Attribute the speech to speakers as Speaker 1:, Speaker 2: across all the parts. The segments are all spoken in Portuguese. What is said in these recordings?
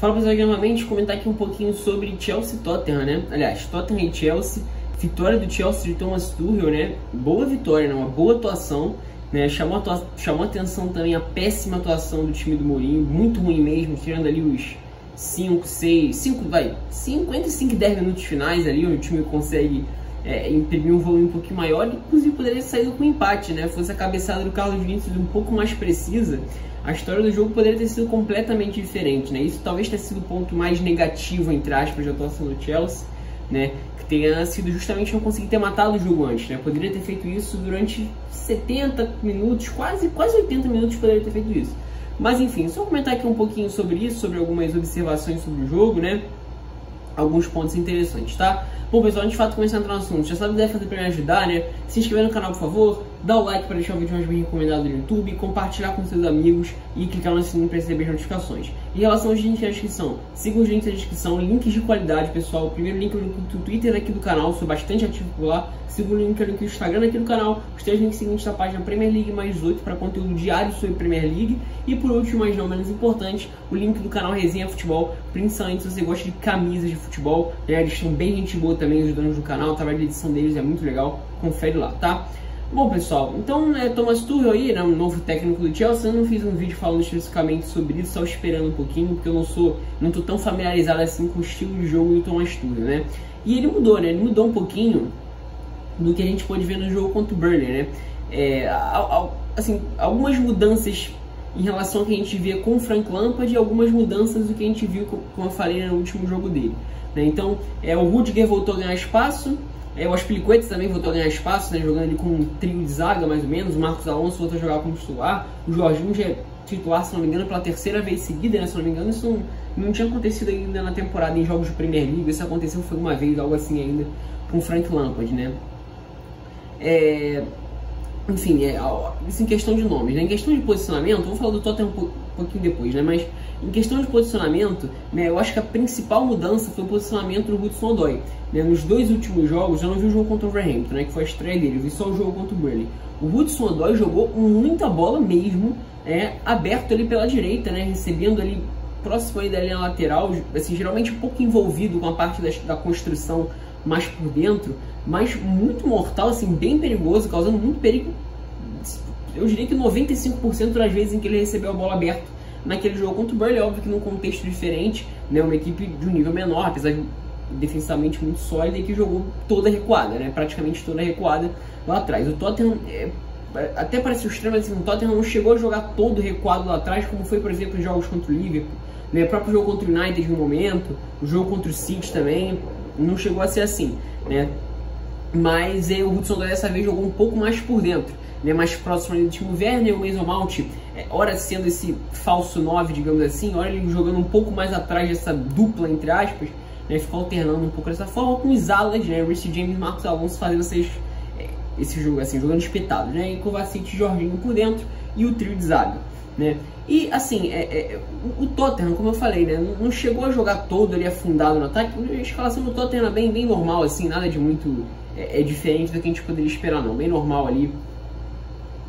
Speaker 1: Fala pessoal, aqui novamente, comentar aqui um pouquinho sobre Chelsea e Tottenham, né? Aliás, Tottenham e Chelsea, vitória do Chelsea de Thomas Tuchel, né? Boa vitória, né? Uma boa atuação, né? Chamou atenção também a péssima atuação do time do Mourinho, muito ruim mesmo, tirando ali os 55 e 10 minutos finais ali, onde o time consegue imprimir um volume um pouquinho maior, inclusive poderia sair com um empate, né? Fosse a cabeçada do Carlos Vinícius um pouco mais precisa, a história do jogo poderia ter sido completamente diferente, né? Isso talvez tenha sido o ponto mais negativo, entre aspas, da atuação do Chelsea, né? Que tenha sido justamente não conseguir ter matado o jogo antes, né? Poderia ter feito isso durante 70 minutos, quase 80 minutos poderia ter feito isso. Mas enfim, só comentar aqui um pouquinho sobre isso, sobre algumas observações sobre o jogo, né? Alguns pontos interessantes, tá? Bom pessoal, antes de fato começar a entrar no assunto, já sabe o que deve fazer para me ajudar, né? Se inscrever no canal, por favor, dá o like para deixar o vídeo mais bem recomendado no YouTube, compartilhar com seus amigos e clicar no sininho para receber as notificações. Em relação aos links da descrição, sigam os links da descrição, links de qualidade, pessoal. O primeiro link é o link do Twitter aqui do canal, sou bastante ativo por lá. O segundo link é o link do Instagram aqui do canal. Os 3 links seguintes da página Premier League mais 18 para conteúdo diário sobre Premier League. E por último, mas não menos importante, o link do canal Resenha Futebol, principalmente se você gosta de camisas de futebol, né? Eles são bem gente boa também, os donos do canal, o trabalho de edição deles é muito legal, confere lá, tá? Bom pessoal, então Thomas Tuchel aí, né, um novo técnico do Chelsea. Eu não fiz um vídeo falando especificamente sobre isso, só esperando um pouquinho, porque eu não tô tão familiarizado assim com o estilo de jogo do Thomas Tuchel, né? E ele mudou, né? Ele mudou um pouquinho do que a gente pôde ver no jogo contra o Burnley, né? Assim, algumas mudanças em relação ao que a gente via com o Frank Lampard e algumas mudanças do que a gente viu, como eu falei, no último jogo dele, né? Então, o Rudiger voltou a ganhar espaço, o Azpilicueta também voltou a ganhar espaço, né? Jogando ali com um trio de zaga, mais ou menos. O Marcos Alonso voltou a jogar como titular. O Jorginho já é titular, se não me engano, pela terceira vez seguida, né? Se não me engano, isso não tinha acontecido ainda na temporada em jogos de Premier League. Isso aconteceu foi uma vez, algo assim ainda, com o Frank Lampard, né? Enfim, isso em questão de nomes, né? Em questão de posicionamento, vou falar do Tottenham um pouquinho depois, né? Mas em questão de posicionamento, né, eu acho que a principal mudança foi o posicionamento do Hudson-Odoi, né? Nos 2 últimos jogos, eu não vi o jogo contra o Wolverhampton, né, que foi a estreia dele, eu vi só o jogo contra o Burnley. O Hudson-Odoi jogou muita bola mesmo, aberto ali pela direita, né, recebendo ali próximo aí da linha lateral, assim, geralmente um pouco envolvido com a parte da construção mais por dentro, mas muito mortal, assim, bem perigoso, causando muito perigo. Eu diria que 95% das vezes em que ele recebeu a bola aberta naquele jogo contra o Burnley, óbvio que num contexto diferente, né, uma equipe de um nível menor, apesar de defensivamente muito sólida, e que jogou toda recuada, né, praticamente toda recuada lá atrás. O Tottenham, até parece extremo, assim, o Tottenham não chegou a jogar todo recuado lá atrás, como foi, por exemplo, os jogos contra o Liverpool, né, o próprio jogo contra o United no momento, o jogo contra o City também, não chegou a ser assim, né. Mas o Hudson-Odoi dessa vez jogou um pouco mais por dentro, né, mais próximo ali do time Werner. O Mason Mount, ora sendo esse falso 9, digamos assim, ora ele jogando um pouco mais atrás dessa dupla, entre aspas, né, ficou alternando um pouco dessa forma, com os alas, né, Reece James e Marcos Alonso fazendo esse jogo, assim, jogando espetado, né, e Kovacic e Jorginho por dentro, e o trio de zaga, né. E assim, o Tottenham, como eu falei, né, não chegou a jogar todo ali afundado no ataque. A escalação do Tottenham é bem normal, assim, nada de muito diferente do que a gente poderia esperar, não, bem normal ali,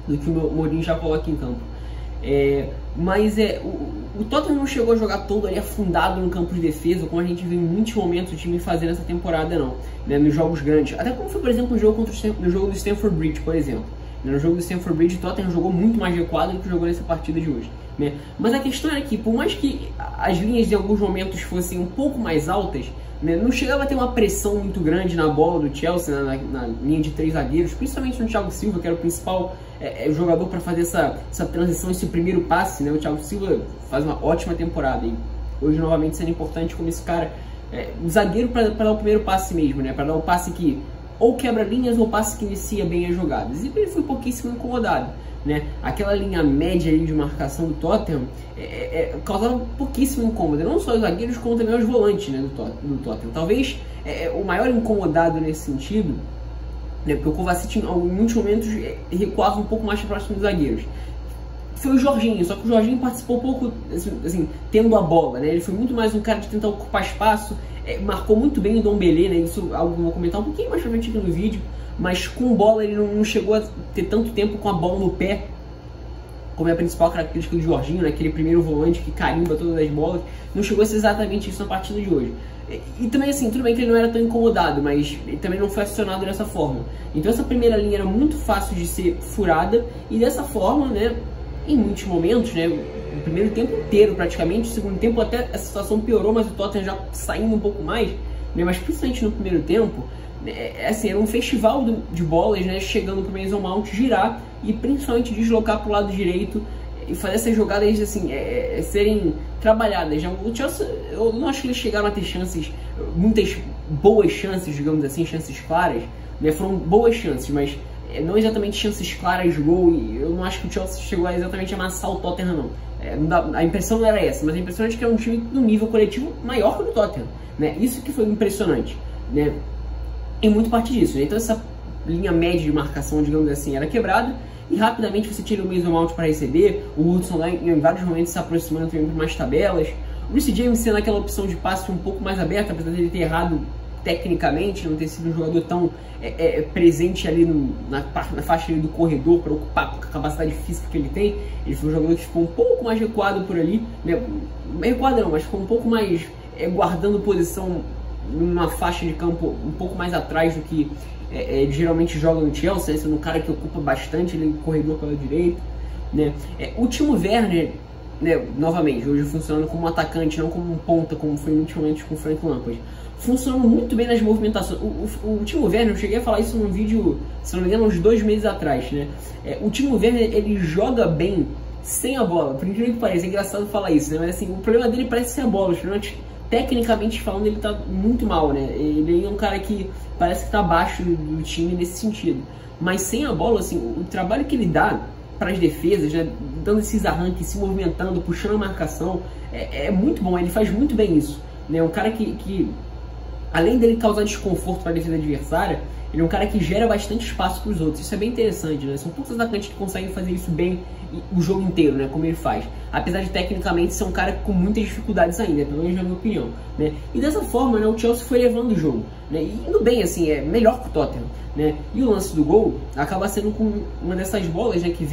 Speaker 1: do que o Mourinho já coloca em campo. Mas o Tottenham não chegou a jogar todo ali afundado no campo de defesa, como a gente viu em muitos momentos o time fazer nessa temporada, não, né, nos jogos grandes. Até como foi, por exemplo, no jogo do Stamford Bridge, por exemplo. No jogo do Stamford Bridge, o Tottenham jogou muito mais recuado do que jogou nessa partida de hoje, né? Mas a questão era que, por mais que as linhas em alguns momentos fossem um pouco mais altas, né, não chegava a ter uma pressão muito grande na bola do Chelsea, né, na linha de 3 zagueiros, principalmente no Thiago Silva, que era o principal jogador para fazer essa transição, esse primeiro passe, né? O Thiago Silva faz uma ótima temporada e hoje novamente sendo importante como esse cara, zagueiro para dar o primeiro passe mesmo, né? Para dar o passe que ou quebra linhas ou passe que inicia bem as jogadas. E ele foi pouquíssimo incomodado, né? Aquela linha média ali de marcação do Tottenham causava pouquíssimo incômodo, não só os zagueiros como também os volantes, né, do Tottenham. Talvez o maior incomodado nesse sentido, né, porque o Kovacic em muitos momentos recuava um pouco mais próximo dos zagueiros, foi o Jorginho. Só que o Jorginho participou pouco, assim, tendo a bola, né? Ele foi muito mais um cara de tentar ocupar espaço, marcou muito bem o Ndombele, né? Isso é algo que eu vou comentar um pouquinho mais pra frente aqui no vídeo, mas com bola ele não chegou a ter tanto tempo com a bola no pé como é a principal característica do Jorginho, né? Aquele primeiro volante que carimba todas as bolas, não chegou a ser exatamente isso na partida de hoje. E também assim, tudo bem que ele não era tão incomodado, mas ele também não foi acionado dessa forma. Então essa primeira linha era muito fácil de ser furada, e dessa forma, né, em muitos momentos, né, o primeiro tempo inteiro praticamente, o segundo tempo até a situação piorou, mas o Tottenham já saindo um pouco mais, né, mas principalmente no primeiro tempo, assim, era um festival de bolas, né, chegando para o Mason Mount girar e principalmente deslocar para o lado direito e fazer essas jogadas assim, serem trabalhadas. Já o Chelsea, eu não acho que eles chegaram a ter chances, muitas boas chances, digamos assim, chances claras, né, foram boas chances, mas não exatamente chances claras de gol, e eu não acho que o Chelsea chegou a exatamente amassar o Tottenham, não. A impressão não era essa, mas a impressão é de que era um time no nível coletivo maior que o do Tottenham, né, isso que foi impressionante, né, e muito parte disso, né? Então essa linha média de marcação, digamos assim, era quebrada, e rapidamente você tira o Mason Mount para receber, o Hudson lá em vários momentos se aproximando também por mais tabelas, o Reece James sendo aquela opção de passe um pouco mais aberta, apesar de ele ter errado tecnicamente, não ter sido um jogador tão presente ali na faixa ali do corredor para ocupar com a capacidade física que ele tem. Ele foi um jogador que ficou um pouco mais recuado por ali, né? Recuado não, mas ficou um pouco mais guardando posição numa faixa de campo um pouco mais atrás do que ele geralmente joga no Chelsea, né? Sendo um cara que ocupa bastante ali o corredor pela direita, né? O Timo Werner, né, novamente, hoje funcionando como um atacante, não como um ponta, como foi inicialmente com o Frank Lampard, funcionando muito bem nas movimentações. O Timo Werner, eu cheguei a falar isso num vídeo, se não me engano, uns 2 meses atrás, né? O Timo Werner, ele joga bem sem a bola, por incrível que pareça, é engraçado falar isso, né? Mas assim, o problema dele parece ser a bola, tecnicamente falando, ele tá muito mal, né? Ele é um cara que parece que tá abaixo do time nesse sentido, mas sem a bola, assim, o trabalho que ele dá para as defesas, né, dando esses arranques, se movimentando, puxando a marcação, é muito bom, ele faz muito bem isso, né? Um cara que além dele causar desconforto para a defesa adversária, ele é um cara que gera bastante espaço para os outros. Isso é bem interessante, né? São poucos atacantes que conseguem fazer isso bem o jogo inteiro, né? Como ele faz. Apesar de tecnicamente ser um cara com muitas dificuldades ainda, pelo menos na minha opinião, né? E dessa forma, né, o Chelsea foi levando o jogo, né? E indo bem, assim, é melhor que o Tottenham, né? E o lance do gol acaba sendo com uma dessas bolas, né, que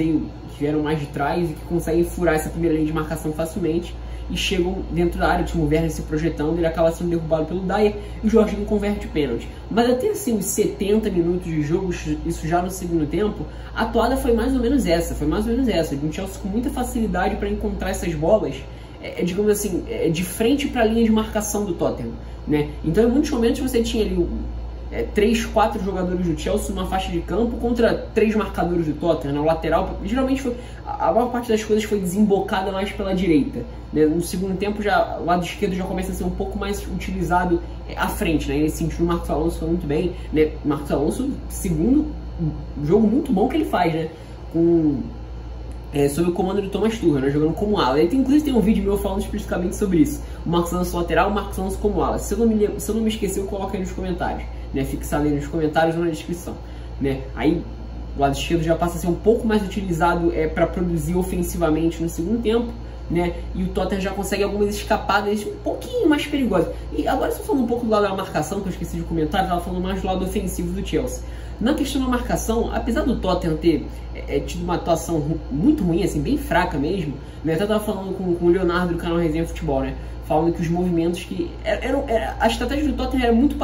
Speaker 1: vieram mais de trás e que conseguem furar essa primeira linha de marcação facilmente e chegam dentro da área, o Timo Werner se projetando, ele acaba sendo derrubado pelo Dyer e o Jorginho converte pênalti. Mas até assim, os 70 minutos de jogo, isso já no segundo tempo, a toada foi mais ou menos essa, um Chelsea com muita facilidade para encontrar essas bolas, digamos assim, de frente para a linha de marcação do Tottenham, né? Então em muitos momentos você tinha ali 3, 4 jogadores do Chelsea numa faixa de campo contra 3 marcadores do Tottenham, na lateral. Geralmente a maior parte das coisas foi desembocada mais pela direita, né? No segundo tempo já o lado esquerdo já começa a ser um pouco mais utilizado à frente, né? Nesse sentido o Marcos Alonso foi muito bem, né? Marcos Alonso, segundo jogo muito bom que ele faz, né? Sob o comando do Thomas Tuchel, né, jogando como ala. Inclusive tem um vídeo meu falando especificamente sobre isso. O Marcos Alonso lateral, o Marcos Alonso como ala. Se eu não me esquecer, eu coloco aí nos comentários, né, fixado aí nos comentários ou na descrição, né. Aí o lado esquerdo já passa a ser um pouco mais utilizado para produzir ofensivamente no segundo tempo, né, e o Tottenham já consegue algumas escapadas um pouquinho mais perigosas. E agora, só falando um pouco do lado da marcação, que eu esqueci de comentar, eu estava falando mais do lado ofensivo do Chelsea. Na questão da marcação, apesar do Tottenham ter tido uma atuação muito ruim, assim, bem fraca mesmo, né, eu até estava falando com o Leonardo do canal Resenha Futebol, né, falando que os movimentos que... a estratégia do Tottenham era muito...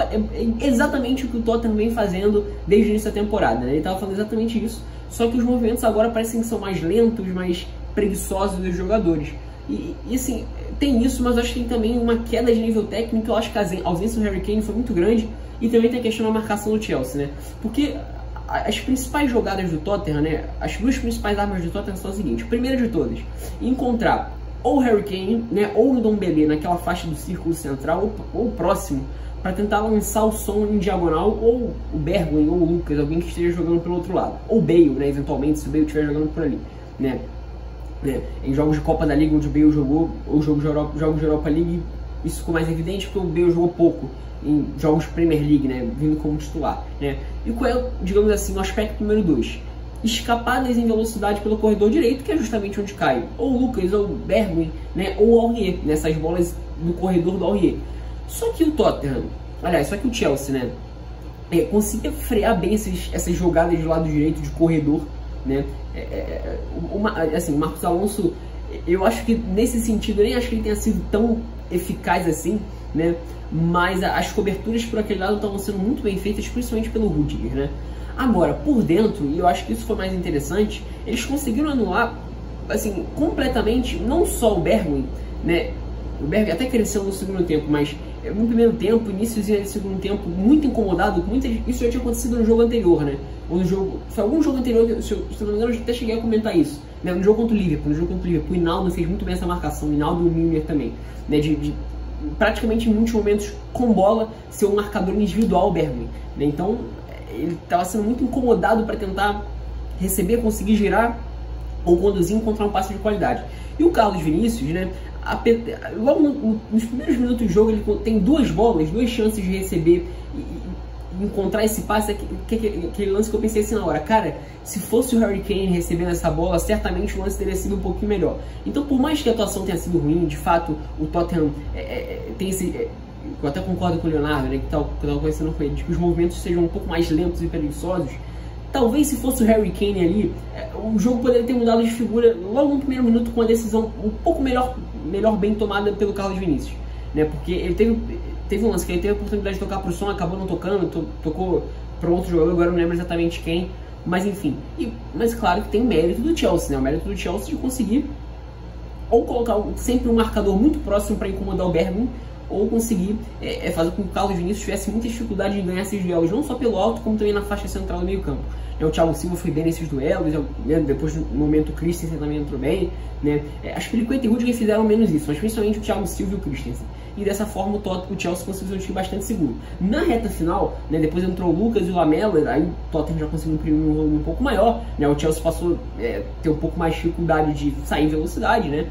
Speaker 1: exatamente o que o Tottenham vem fazendo desde o início da temporada, né, ele estava falando exatamente isso, só que os movimentos agora parecem que são mais lentos, mais preguiçosos dos jogadores. E assim, tem isso, mas eu acho que tem também uma queda de nível técnico. Eu acho que a ausência do Harry Kane foi muito grande. E também tem a questão da marcação do Chelsea, né? Porque as principais jogadas do Tottenham, né? As 2 principais armas do Tottenham são as seguintes. Primeira de todas, encontrar ou o Harry Kane, né? Ou o Ndombele naquela faixa do círculo central, ou próximo, para tentar lançar o som em diagonal, ou o Bergwijn, ou o Lucas, alguém que esteja jogando pelo outro lado. Ou o Bale, né? Eventualmente, se o Bale estiver jogando por ali, né? Em jogos de Copa da Liga onde o Bale jogou, ou jogos de Europa League, isso ficou mais evidente porque o Bale jogou pouco em jogos de Premier League, né, vindo como titular, né? E qual é, digamos assim, o aspecto número 2? Escapadas em velocidade pelo corredor direito, que é justamente onde cai ou o Lucas, ou o Bergwijn, né, ou o Aurier, nessas bolas no corredor do Aurier. Só que o Tottenham, aliás, só que o Chelsea, né, conseguia frear bem essas jogadas do lado direito de corredor, né? Assim, o Marcos Alonso, eu acho que nesse sentido, eu nem acho que ele tenha sido tão eficaz assim, né? Mas as coberturas por aquele lado estavam sendo muito bem feitas, principalmente pelo Rudiger, né? Agora, por dentro, e eu acho que isso foi mais interessante, eles conseguiram anular, assim, completamente, não só o Bergwijn, né? O Bergwijn até cresceu no segundo tempo, mas no primeiro tempo, iníciozinho do segundo tempo, muito incomodado, isso já tinha acontecido no jogo anterior, né? Ou no jogo, foi algum jogo anterior, se não me engano, eu até cheguei a comentar isso, né? No jogo contra o Liverpool, o Hinaldo fez muito bem essa marcação, o Hinaldo e o Milner também, né? Praticamente em muitos momentos com bola ser um marcador individual, o Bergwijn, né? Então ele estava sendo muito incomodado para tentar receber, conseguir girar ou conduzir e encontrar um passe de qualidade. E o Carlos Vinícius, né? Logo nos primeiros minutos do jogo ele tem duas chances de receber e encontrar esse passe, aquele lance que eu pensei assim na hora, cara, se fosse o Harry Kane recebendo essa bola, certamente o lance teria sido um pouquinho melhor. Então, por mais que a atuação tenha sido ruim, de fato, o Tottenham tem esse... eu até concordo com o Leonardo, né, que eu estava conversando com ele, de que os movimentos sejam um pouco mais lentos e preguiçosos. Talvez se fosse o Harry Kane ali, o jogo poderia ter mudado de figura logo no primeiro minuto com uma decisão um pouco melhor bem tomada pelo Carlos Vinícius, né? Porque ele teve um lance que ele teve a oportunidade de tocar para o som, acabou não tocando, tocou para outro jogador, agora não lembro exatamente quem, mas enfim. Mas claro que tem o mérito do Chelsea, né? O mérito do Chelsea de conseguir ou colocar sempre um marcador muito próximo para incomodar o Bergwijn, ou conseguir fazer com que o Carlos Vinícius tivesse muita dificuldade em ganhar esses duelos, não só pelo alto, como também na faixa central do meio campo. O Thiago Silva foi bem nesses duelos, depois no momento o Christensen também entrou bem, né? Acho que o Liqueta e o Rudiger fizeram menos isso, mas principalmente o Thiago Silva e o Christensen. E dessa forma o Chelsea conseguiu ser um time bastante seguro. Na reta final, né, depois entrou o Lucas e o Lamela, aí o Tottenham já conseguiu imprimir um volume um pouco maior, né? O Chelsea passou a ter um pouco mais de dificuldade de sair em velocidade, né?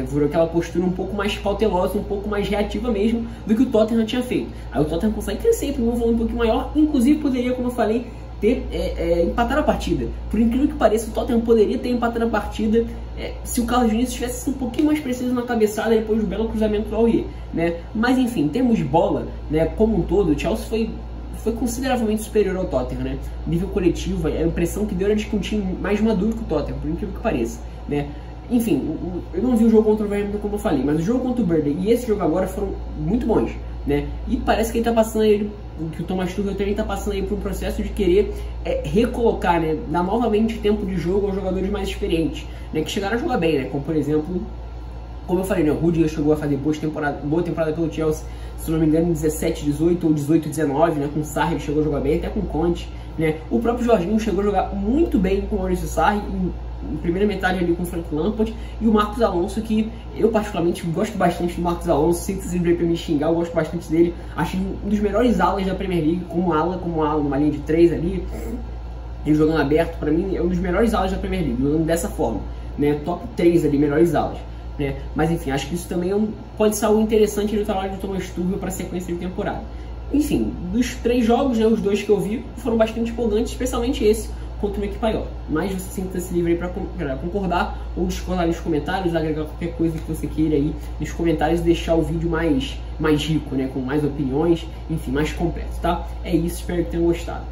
Speaker 1: Virou aquela postura um pouco mais cautelosa, um pouco mais reativa mesmo do que o Tottenham tinha feito. Aí o Tottenham consegue crescer, imprimir um volume um pouquinho maior, inclusive poderia, como eu falei, ter empatado a partida. Por incrível que pareça, o Tottenham poderia ter empatado a partida se o Carlos Vinícius tivesse sido um pouquinho mais preciso na cabeçada depois do belo cruzamento do Aurier, né? Mas enfim, em termos de bola, né, como um todo, o Chelsea foi consideravelmente superior ao Tottenham, né? Nível coletivo, a impressão que deu era de que um time mais maduro que o Tottenham, por incrível que pareça, né? Enfim, eu não vi o jogo contra o Wolverhampton como eu falei, mas o jogo contra o Burnley e esse jogo agora foram muito bons, né? E parece que ele tá passando aí, que o Thomas Tuchel também tá passando aí por um processo de querer recolocar, né? Dar novamente tempo de jogo aos jogadores mais experientes, né? Que chegaram a jogar bem, né? Como por exemplo, como eu falei, né? O Rudiger chegou a fazer boa temporada pelo Chelsea, se não me engano, em 17-18 ou 18-19, né? Com o Sarri ele chegou a jogar bem, até com o Conte, né? O próprio Jorginho chegou a jogar muito bem com o Maurício Sarri, em primeira metade ali com o Frank Lampard, e o Marcos Alonso, que eu particularmente gosto bastante do Marcos Alonso, sinto se pra me xingar, eu gosto bastante dele, acho um dos melhores alas da Premier League, como ala, numa linha de 3 ali, ele jogando aberto, pra mim é um dos melhores alas da Premier League, jogando dessa forma, né, top 3 ali, melhores alas, né, mas enfim, acho que isso também pode ser algo interessante no trabalho do Thomas Tuchel para a sequência de temporada. Enfim, dos 3 jogos, né, os 2 que eu vi foram bastante empolgantes, especialmente esse contra uma equipe maior. Mas você sinta-se livre aí para concordar ou discordar nos comentários, agregar qualquer coisa que você queira aí nos comentários e deixar o vídeo mais rico, né, com mais opiniões, enfim, mais completo, tá? É isso, espero que tenham gostado.